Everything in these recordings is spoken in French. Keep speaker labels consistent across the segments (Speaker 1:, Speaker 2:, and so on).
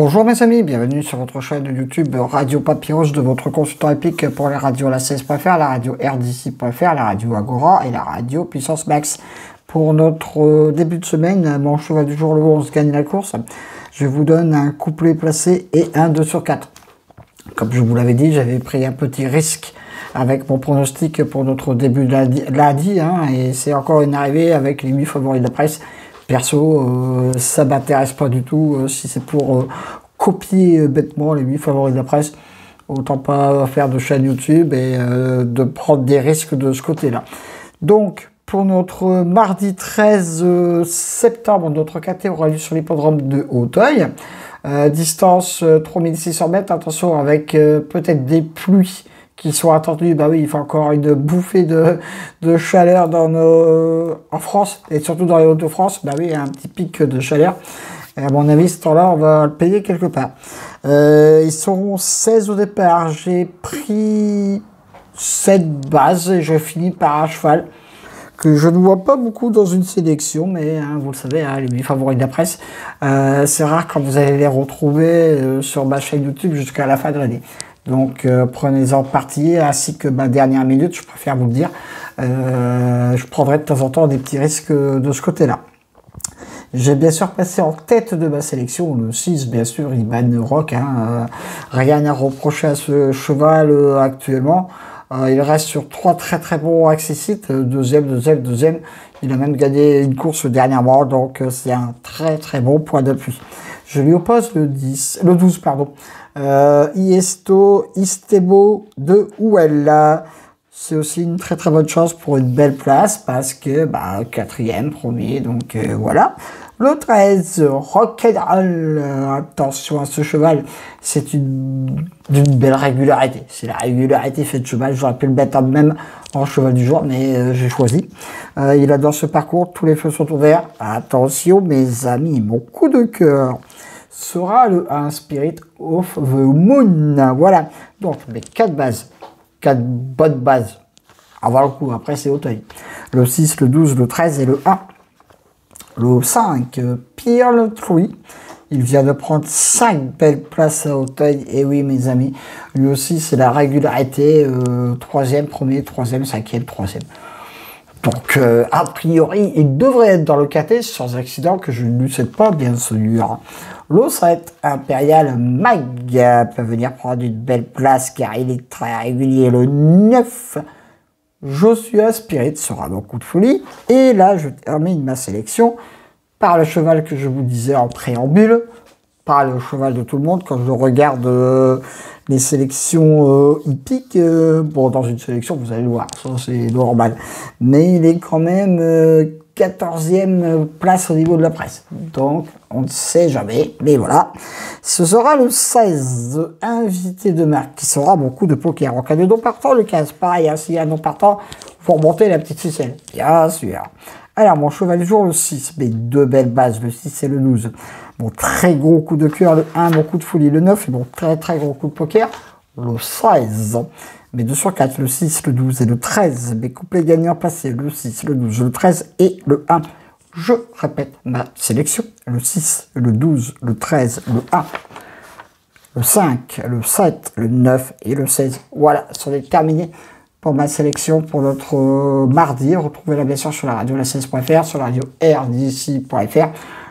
Speaker 1: Bonjour mes amis, bienvenue sur votre chaîne de YouTube Radio Papyrus de votre consultant épique pour les radios la 16.fr, la radio RDC.fr, la radio Agora et la radio Puissance Max. Pour notre début de semaine, mon cheval du jour le 11 gagne la course. Je vous donne un couplet placé et un 2 sur 4. Comme je vous l'avais dit, j'avais pris un petit risque avec mon pronostic pour notre début de lundi, et c'est encore une arrivée avec les 8 favoris de la presse. Perso, ça m'intéresse pas du tout. Si c'est pour copier bêtement les 8 favoris de la presse, autant pas faire de chaîne YouTube et de prendre des risques de ce côté-là. Donc, pour notre mardi 13 septembre, notre KT aura lieu sur l'hippodrome de Hauteuil. Distance 3600 mètres. Attention, avec peut-être des pluies qui sont attendus, bah oui, il faut encore une bouffée de chaleur en France, et surtout dans les Hauts-de-France, bah oui, un petit pic de chaleur. Et à mon avis, ce temps-là, on va le payer quelque part. Ils seront 16 au départ, j'ai pris 7 bases, et je finis par un cheval que je ne vois pas beaucoup dans une sélection, mais vous le savez, les 8 favoris de la presse, c'est rare quand vous allez les retrouver sur ma chaîne YouTube jusqu'à la fin de l'année. Donc prenez-en parti, ainsi que ma dernière minute, je préfère vous le dire. Je prendrai de temps en temps des petits risques de ce côté-là. J'ai bien sûr passé en tête de ma sélection le 6, bien sûr, Iman Rock. Rien à reprocher à ce cheval actuellement. Il reste sur 3 très bons accessites, deuxième. Il a même gagné une course dernièrement, donc c'est un très bon point d'appui. Je lui oppose le 12, pardon. Istemo de Ouella. C'est aussi une très bonne chance pour une belle place parce que 4e, premier, donc voilà. Le 13, Rock'n'Roll. Attention à ce cheval, c'est d'une belle régularité. C'est la régularité fait de cheval. J'aurais pu le mettre même en cheval du jour, mais j'ai choisi. Il adore ce parcours, tous les feux sont ouverts. Attention mes amis, mon coup de cœur sera le 1 Spirit of the Moon. Voilà, donc les 4 bases, 4 bonnes bases. Avoir le coup, après c'est Hauteuil. Le 6, le 12, le 13 et le 1. Le 5, Pearl Tree. Il vient de prendre 5 belles places à Hauteuil. Et oui mes amis, lui aussi c'est la régularité. 3e, premier, 3e, 5e, 3e. Donc, a priori, il devrait être dans le KT sans accident que je ne lui souhaite pas, bien sûr. Le 7, Imperial Mag, peut venir prendre une belle place car il est très régulier. Le 9, Joshua Spirit sera mon coup de folie. Et là, je termine ma sélection par le cheval que je vous disais en préambule, par le cheval de tout le monde. Quand je regarde les sélections hippiques, bon, dans une sélection, vous allez le voir, ça c'est normal. Mais il est quand même 14e place au niveau de la presse. Donc, on ne sait jamais, mais voilà. Ce sera le 16, invité de marque, qui sera mon coup de poker. En cas de non partant, le 15, pareil, s'il y a un non partant, il faut remonter la petite ficelle, bien sûr. Alors, mon cheval du jour, le 6, mais 2 belles bases, le 6 et le 12. Mon très gros coup de cœur, le 1, mon coup de folie, le 9, et mon très gros coup de poker, le 16. Mes 2 sur 4, le 6, le 12 et le 13. Mes couplets gagnants passés, le 6, le 12, le 13 et le 1. Je répète ma sélection, le 6, le 12, le 13, le 1, le 5, le 7, le 9 et le 16. Voilà, c'en est terminé pour ma sélection pour notre mardi. Retrouvez-la bien sûr sur la radio la 16.fr, sur la radio RDC.fr.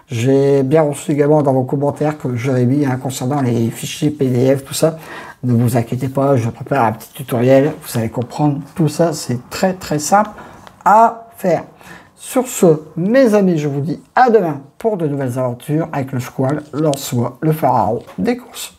Speaker 1: J'ai bien reçu également dans vos commentaires que j'avais mis concernant les fichiers PDF, tout ça. Ne vous inquiétez pas, je prépare un petit tutoriel. Vous allez comprendre tout ça, c'est très simple à faire. Sur ce, mes amis, je vous dis à demain pour de nouvelles aventures avec le squal, l'ansois, le pharaon des courses.